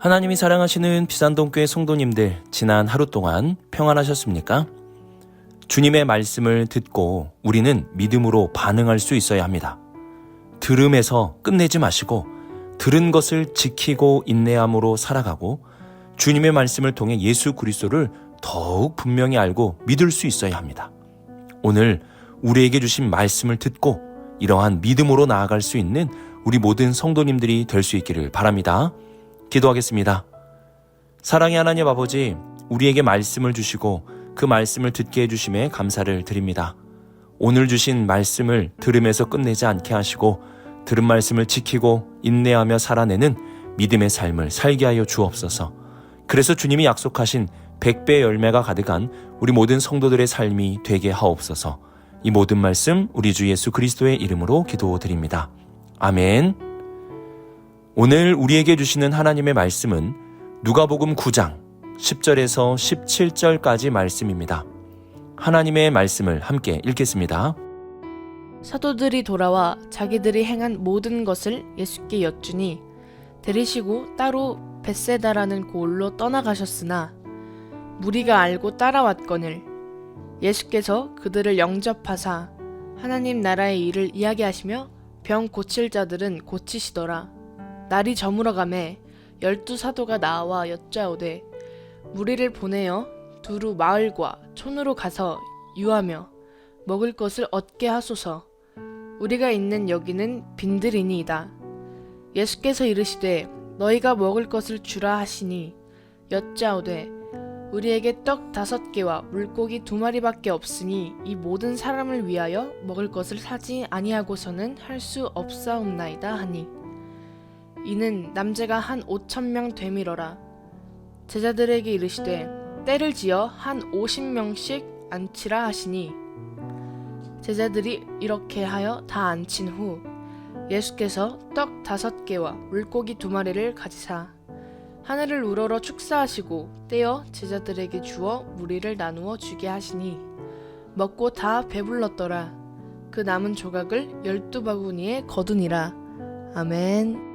하나님이 사랑하시는 비산동교회 성도님들, 지난 하루 동안 평안하셨습니까? 주님의 말씀을 듣고 우리는 믿음으로 반응할 수 있어야 합니다. 들음에서 끝내지 마시고 들은 것을 지키고 인내함으로 살아가고 주님의 말씀을 통해 예수 그리스도를 더욱 분명히 알고 믿을 수 있어야 합니다. 오늘 우리에게 주신 말씀을 듣고 이러한 믿음으로 나아갈 수 있는 우리 모든 성도님들이 될 수 있기를 바랍니다. 기도하겠습니다. 사랑의 하나님 아버지, 우리에게 말씀을 주시고 그 말씀을 듣게 해주심에 감사를 드립니다. 오늘 주신 말씀을 들음에서 끝내지 않게 하시고 들은 말씀을 지키고 인내하며 살아내는 믿음의 삶을 살게 하여 주옵소서. 그래서 주님이 약속하신 100배의 열매가 가득한 우리 모든 성도들의 삶이 되게 하옵소서. 이 모든 말씀 우리 주 예수 그리스도의 이름으로 기도드립니다. 아멘. 오늘 우리에게 주시는 하나님의 말씀은 누가복음 9장 10절에서 17절까지 말씀입니다. 하나님의 말씀을 함께 읽겠습니다. 사도들이 돌아와 자기들이 행한 모든 것을 예수께 여쭈니 데리시고 따로 벳세다라는 고을로 떠나가셨으나 무리가 알고 따라왔거늘 예수께서 그들을 영접하사 하나님 나라의 일을 이야기하시며 병 고칠 자들은 고치시더라. 날이 저물어가매 12사도가 나와 여짜오되 무리를 보내어 두루 마을과 촌으로 가서 유하며 먹을 것을 얻게 하소서. 우리가 있는 여기는 빈들이니이다. 예수께서 이르시되 너희가 먹을 것을 주라 하시니 여짜오되 우리에게 떡 5개와 물고기 2마리밖에 없으니 이 모든 사람을 위하여 먹을 것을 사지 아니하고서는 할 수 없사옵나이다 하니 이는 남자가 한 5,000명 되밀어라. 제자들에게 이르시되 때를 지어 한 50명씩 앉히라 하시니 제자들이 이렇게 하여 다 앉힌 후 예수께서 떡 5개와 물고기 2마리를 가지사 하늘을 우러러 축사하시고 떼어 제자들에게 주어 무리를 나누어 주게 하시니 먹고 다 배불렀더라. 그 남은 조각을 12바구니에 거두니라. 아멘.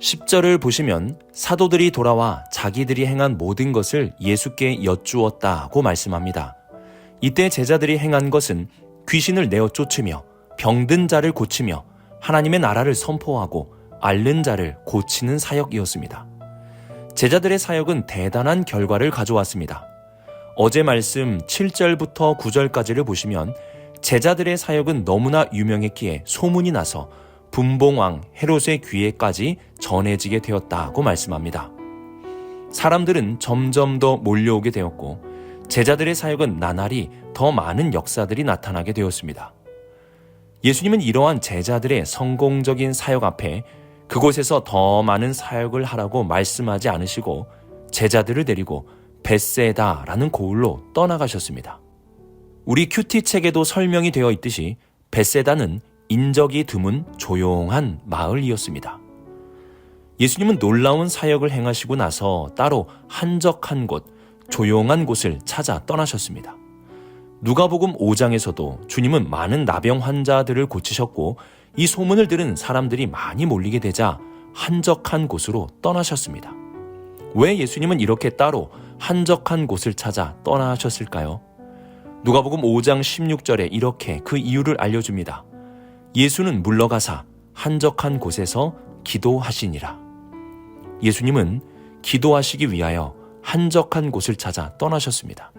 10절을 보시면 사도들이 돌아와 자기들이 행한 모든 것을 예수께 여쭈었다고 말씀합니다. 이때 제자들이 행한 것은 귀신을 내어 쫓으며 병든 자를 고치며 하나님의 나라를 선포하고 앓는 자를 고치는 사역이었습니다. 제자들의 사역은 대단한 결과를 가져왔습니다. 어제 말씀 7절부터 9절까지를 보시면 제자들의 사역은 너무나 유명했기에 소문이 나서 분봉왕 헤롯의 귀에까지 전해지게 되었다고 말씀합니다. 사람들은 점점 더 몰려오게 되었고 제자들의 사역은 나날이 더 많은 역사들이 나타나게 되었습니다. 예수님은 이러한 제자들의 성공적인 사역 앞에 그곳에서 더 많은 사역을 하라고 말씀하지 않으시고 제자들을 데리고 벳세다라는 고을로 떠나가셨습니다. 우리 큐티 책에도 설명이 되어 있듯이 벳세다는 인적이 드문 조용한 마을이었습니다. 예수님은 놀라운 사역을 행하시고 나서 따로 한적한 곳, 조용한 곳을 찾아 떠나셨습니다. 누가복음 5장에서도 주님은 많은 나병 환자들을 고치셨고 이 소문을 들은 사람들이 많이 몰리게 되자 한적한 곳으로 떠나셨습니다. 왜 예수님은 이렇게 따로 한적한 곳을 찾아 떠나셨을까요? 누가복음 5장 16절에 이렇게 그 이유를 알려줍니다. 예수는 물러가사 한적한 곳에서 기도하시니라. 예수님은 기도하시기 위하여 한적한 곳을 찾아 떠나셨습니다.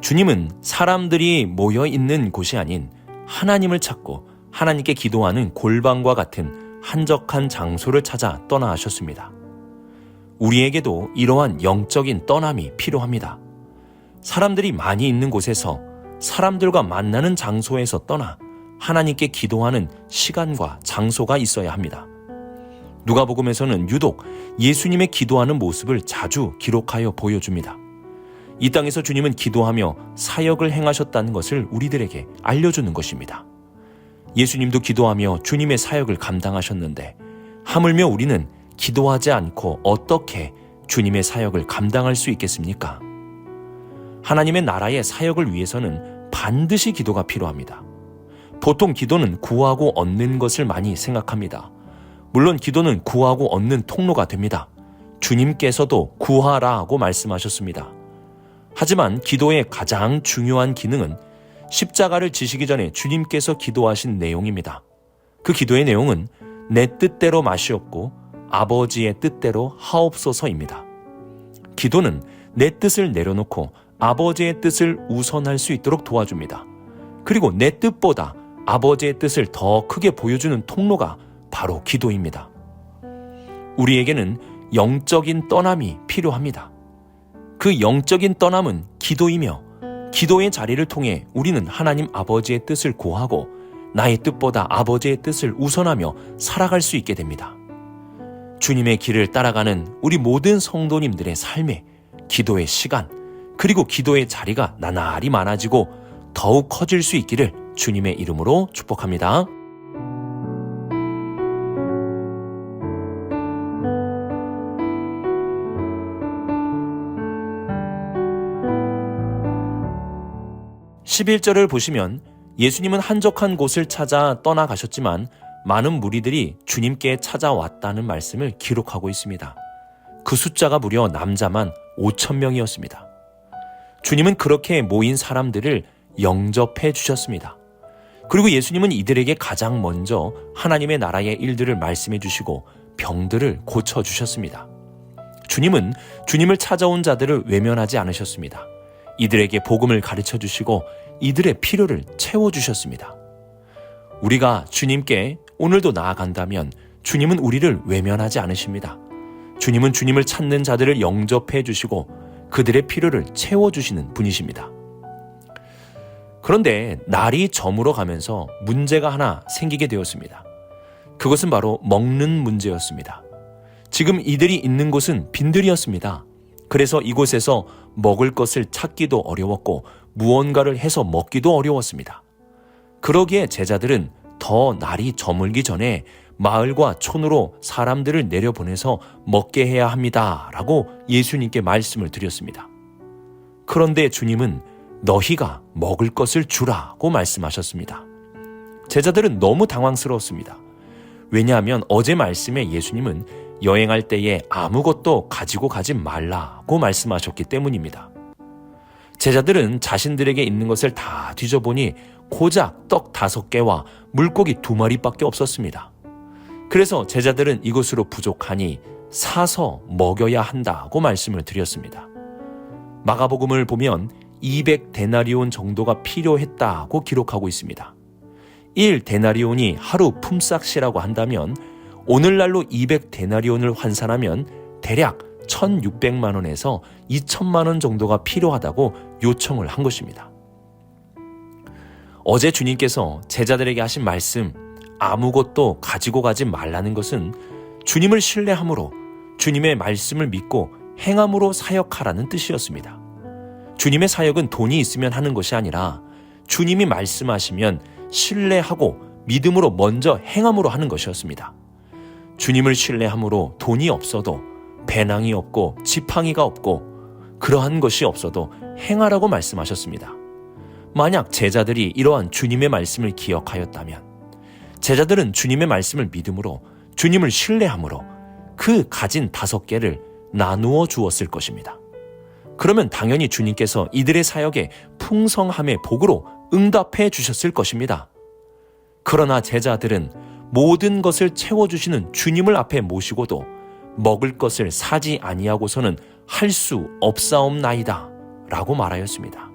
주님은 사람들이 모여 있는 곳이 아닌 하나님을 찾고 하나님께 기도하는 골방과 같은 한적한 장소를 찾아 떠나셨습니다. 우리에게도 이러한 영적인 떠남이 필요합니다. 사람들이 많이 있는 곳에서 사람들과 만나는 장소에서 떠나 하나님께 기도하는 시간과 장소가 있어야 합니다. 누가복음에서는 유독 예수님의 기도하는 모습을 자주 기록하여 보여줍니다. 이 땅에서 주님은 기도하며 사역을 행하셨다는 것을 우리들에게 알려주는 것입니다. 예수님도 기도하며 주님의 사역을 감당하셨는데 하물며 우리는 기도하지 않고 어떻게 주님의 사역을 감당할 수 있겠습니까? 하나님의 나라의 사역을 위해서는 반드시 기도가 필요합니다. 보통 기도는 구하고 얻는 것을 많이 생각합니다. 물론 기도는 구하고 얻는 통로가 됩니다. 주님께서도 구하라고 말씀하셨습니다. 하지만 기도의 가장 중요한 기능은 십자가를 지시기 전에 주님께서 기도하신 내용입니다. 그 기도의 내용은 내 뜻대로 마시옵고 아버지의 뜻대로 하옵소서입니다. 기도는 내 뜻을 내려놓고 아버지의 뜻을 우선할 수 있도록 도와줍니다. 그리고 내 뜻보다 아버지의 뜻을 더 크게 보여주는 통로가 바로 기도입니다. 우리에게는 영적인 떠남이 필요합니다. 그 영적인 떠남은 기도이며 기도의 자리를 통해 우리는 하나님 아버지의 뜻을 구하고 나의 뜻보다 아버지의 뜻을 우선하며 살아갈 수 있게 됩니다. 주님의 길을 따라가는 우리 모든 성도님들의 삶에 기도의 시간 그리고 기도의 자리가 나날이 많아지고 더욱 커질 수 있기를 주님의 이름으로 축복합니다. (11절을) 보시면 예수님은 한적한 곳을 찾아 떠나가셨지만 많은 무리들이 주님께 찾아왔다는 말씀을 기록하고 있습니다. 그 숫자가 무려 남자만 5,000명이었습니다. 주님은 그렇게 모인 사람들을 영접해 주셨습니다. 그리고 예수님은 이들에게 가장 먼저 하나님의 나라의 일들을 말씀해 주시고 병들을 고쳐 주셨습니다. 주님은 주님을 찾아온 자들을 외면하지 않으셨습니다. 이들에게 복음을 가르쳐 주시고 이들의 필요를 채워 주셨습니다. 우리가 주님께 오늘도 나아간다면 주님은 우리를 외면하지 않으십니다. 주님은 주님을 찾는 자들을 영접해 주시고 그들의 필요를 채워주시는 분이십니다. 그런데 날이 저물어 가면서 문제가 하나 생기게 되었습니다. 그것은 바로 먹는 문제였습니다. 지금 이들이 있는 곳은 빈들이었습니다. 그래서 이곳에서 먹을 것을 찾기도 어려웠고 무언가를 해서 먹기도 어려웠습니다. 그러기에 제자들은 더 날이 저물기 전에 마을과 촌으로 사람들을 내려보내서 먹게 해야 합니다 라고 예수님께 말씀을 드렸습니다. 그런데 주님은 너희가 먹을 것을 주라고 말씀하셨습니다. 제자들은 너무 당황스러웠습니다. 왜냐하면 어제 말씀에 예수님은 여행할 때에 아무것도 가지고 가지 말라고 말씀하셨기 때문입니다. 제자들은 자신들에게 있는 것을 다 뒤져보니 고작 떡 5개와 물고기 2마리밖에 없었습니다. 그래서 제자들은 이것으로 부족하니 사서 먹여야 한다고 말씀을 드렸습니다. 마가복음을 보면 200데나리온 정도가 필요했다고 기록하고 있습니다. 1데나리온이 하루 품삯이라고 한다면 오늘날로 200데나리온을 환산하면 대략 1,600만 원에서 2,000만 원 정도가 필요하다고 요청을 한 것입니다. 어제 주님께서 제자들에게 하신 말씀 아무것도 가지고 가지 말라는 것은 주님을 신뢰함으로 주님의 말씀을 믿고 행함으로 사역하라는 뜻이었습니다. 주님의 사역은 돈이 있으면 하는 것이 아니라 주님이 말씀하시면 신뢰하고 믿음으로 먼저 행함으로 하는 것이었습니다. 주님을 신뢰함으로 돈이 없어도 배낭이 없고 지팡이가 없고 그러한 것이 없어도 행하라고 말씀하셨습니다. 만약 제자들이 이러한 주님의 말씀을 기억하였다면 제자들은 주님의 말씀을 믿음으로 주님을 신뢰함으로 그 가진 5개를 나누어 주었을 것입니다. 그러면 당연히 주님께서 이들의 사역에 풍성함의 복으로 응답해 주셨을 것입니다. 그러나 제자들은 모든 것을 채워주시는 주님을 앞에 모시고도 먹을 것을 사지 아니하고서는 할 수 없사옵나이다 라고 말하였습니다.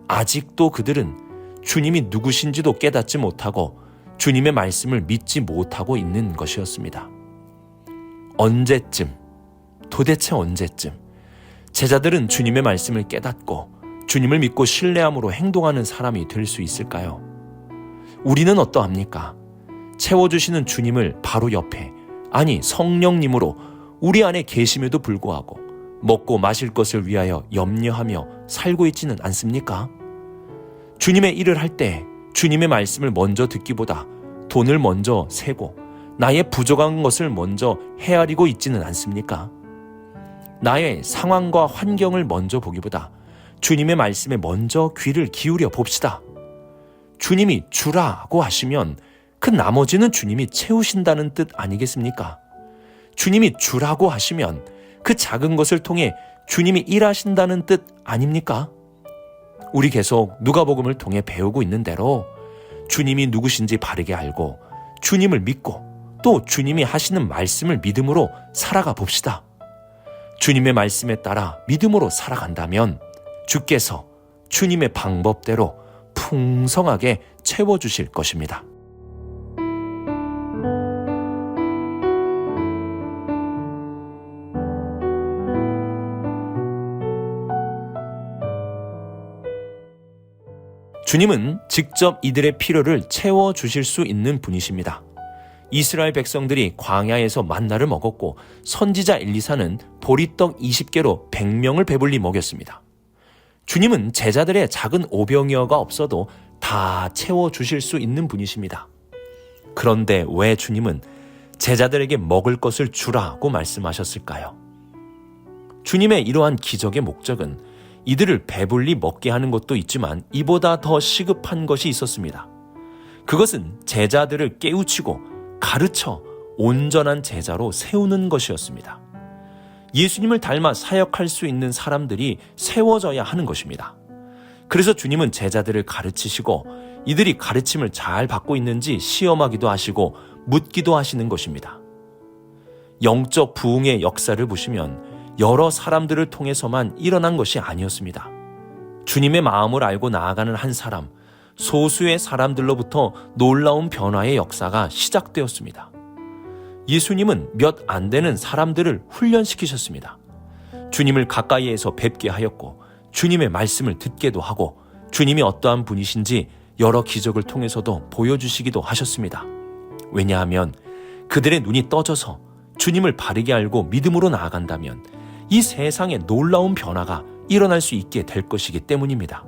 아직도 그들은 주님이 누구신지도 깨닫지 못하고 주님의 말씀을 믿지 못하고 있는 것이었습니다. 언제쯤, 도대체 언제쯤 제자들은 주님의 말씀을 깨닫고 주님을 믿고 신뢰함으로 행동하는 사람이 될 수 있을까요? 우리는 어떠합니까? 채워주시는 주님을 바로 옆에, 아니 성령님으로 우리 안에 계심에도 불구하고 먹고 마실 것을 위하여 염려하며 살고 있지는 않습니까? 주님의 일을 할 때 주님의 말씀을 먼저 듣기보다 돈을 먼저 세고 나의 부족한 것을 먼저 헤아리고 있지는 않습니까? 나의 상황과 환경을 먼저 보기보다 주님의 말씀에 먼저 귀를 기울여 봅시다. 주님이 주라고 하시면 그 나머지는 주님이 채우신다는 뜻 아니겠습니까? 주님이 주라고 하시면 그 작은 것을 통해 주님이 일하신다는 뜻 아닙니까? 우리 계속 누가복음을 통해 배우고 있는 대로 주님이 누구신지 바르게 알고 주님을 믿고 또 주님이 하시는 말씀을 믿음으로 살아가 봅시다. 주님의 말씀에 따라 믿음으로 살아간다면 주께서 주님의 방법대로 풍성하게 채워주실 것입니다. 주님은 직접 이들의 필요를 채워주실 수 있는 분이십니다. 이스라엘 백성들이 광야에서 만나를 먹었고 선지자 엘리사는 보리떡 20개로 100명을 배불리 먹였습니다. 주님은 제자들의 작은 오병이어가 없어도 다 채워주실 수 있는 분이십니다. 그런데 왜 주님은 제자들에게 먹을 것을 주라고 말씀하셨을까요? 주님의 이러한 기적의 목적은 이들을 배불리 먹게 하는 것도 있지만 이보다 더 시급한 것이 있었습니다. 그것은 제자들을 깨우치고 가르쳐 온전한 제자로 세우는 것이었습니다. 예수님을 닮아 사역할 수 있는 사람들이 세워져야 하는 것입니다. 그래서 주님은 제자들을 가르치시고 이들이 가르침을 잘 받고 있는지 시험하기도 하시고 묻기도 하시는 것입니다. 영적 부흥의 역사를 보시면 여러 사람들을 통해서만 일어난 것이 아니었습니다. 주님의 마음을 알고 나아가는 한 사람, 소수의 사람들로부터 놀라운 변화의 역사가 시작되었습니다. 예수님은 몇 안 되는 사람들을 훈련시키셨습니다. 주님을 가까이에서 뵙게 하였고 주님의 말씀을 듣게도 하고 주님이 어떠한 분이신지 여러 기적을 통해서도 보여주시기도 하셨습니다. 왜냐하면 그들의 눈이 떠져서 주님을 바르게 알고 믿음으로 나아간다면 이 세상에 놀라운 변화가 일어날 수 있게 될 것이기 때문입니다.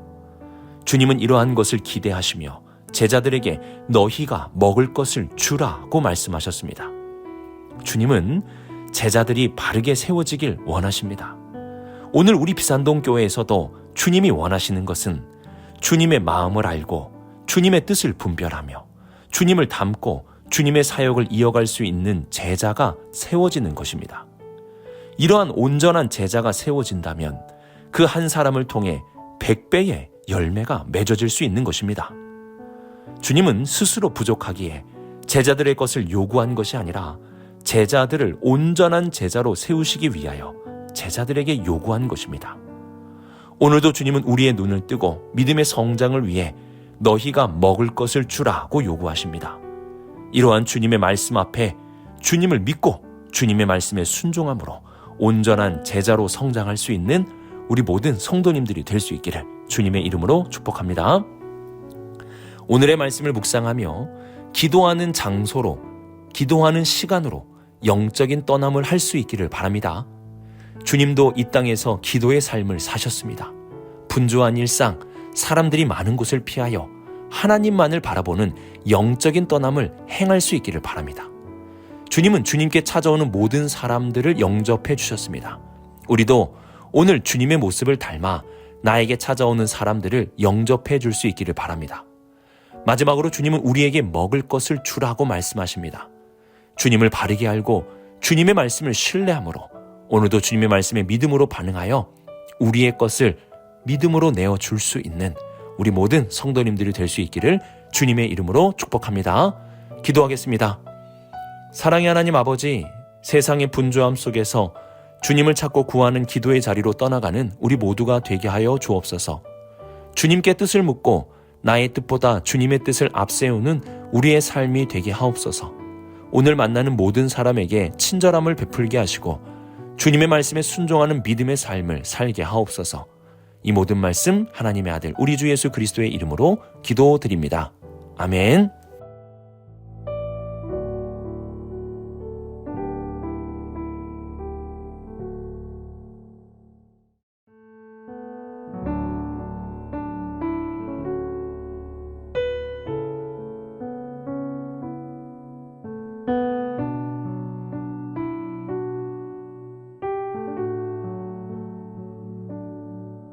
주님은 이러한 것을 기대하시며 제자들에게 너희가 먹을 것을 주라고 말씀하셨습니다. 주님은 제자들이 바르게 세워지길 원하십니다. 오늘 우리 비산동 교회에서도 주님이 원하시는 것은 주님의 마음을 알고 주님의 뜻을 분별하며 주님을 닮고 주님의 사역을 이어갈 수 있는 제자가 세워지는 것입니다. 이러한 온전한 제자가 세워진다면 그 한 사람을 통해 100배의 열매가 맺어질 수 있는 것입니다. 주님은 스스로 부족하기에 제자들의 것을 요구한 것이 아니라 제자들을 온전한 제자로 세우시기 위하여 제자들에게 요구한 것입니다. 오늘도 주님은 우리의 눈을 뜨고 믿음의 성장을 위해 너희가 먹을 것을 주라고 요구하십니다. 이러한 주님의 말씀 앞에 주님을 믿고 주님의 말씀에 순종함으로 온전한 제자로 성장할 수 있는 우리 모든 성도님들이 될 수 있기를 주님의 이름으로 축복합니다. 오늘의 말씀을 묵상하며 기도하는 장소로, 기도하는 시간으로 영적인 떠남을 할 수 있기를 바랍니다. 주님도 이 땅에서 기도의 삶을 사셨습니다. 분주한 일상, 사람들이 많은 곳을 피하여 하나님만을 바라보는 영적인 떠남을 행할 수 있기를 바랍니다. 주님은 주님께 찾아오는 모든 사람들을 영접해 주셨습니다. 우리도 오늘 주님의 모습을 닮아 나에게 찾아오는 사람들을 영접해 줄 수 있기를 바랍니다. 마지막으로 주님은 우리에게 먹을 것을 주라고 말씀하십니다. 주님을 바르게 알고 주님의 말씀을 신뢰함으로 오늘도 주님의 말씀에 믿음으로 반응하여 우리의 것을 믿음으로 내어줄 수 있는 우리 모든 성도님들이 될 수 있기를 주님의 이름으로 축복합니다. 기도하겠습니다. 사랑의 하나님 아버지, 세상의 분주함 속에서 주님을 찾고 구하는 기도의 자리로 떠나가는 우리 모두가 되게 하여 주옵소서. 주님께 뜻을 묻고 나의 뜻보다 주님의 뜻을 앞세우는 우리의 삶이 되게 하옵소서. 오늘 만나는 모든 사람에게 친절함을 베풀게 하시고 주님의 말씀에 순종하는 믿음의 삶을 살게 하옵소서. 이 모든 말씀 하나님의 아들 우리 주 예수 그리스도의 이름으로 기도드립니다. 아멘.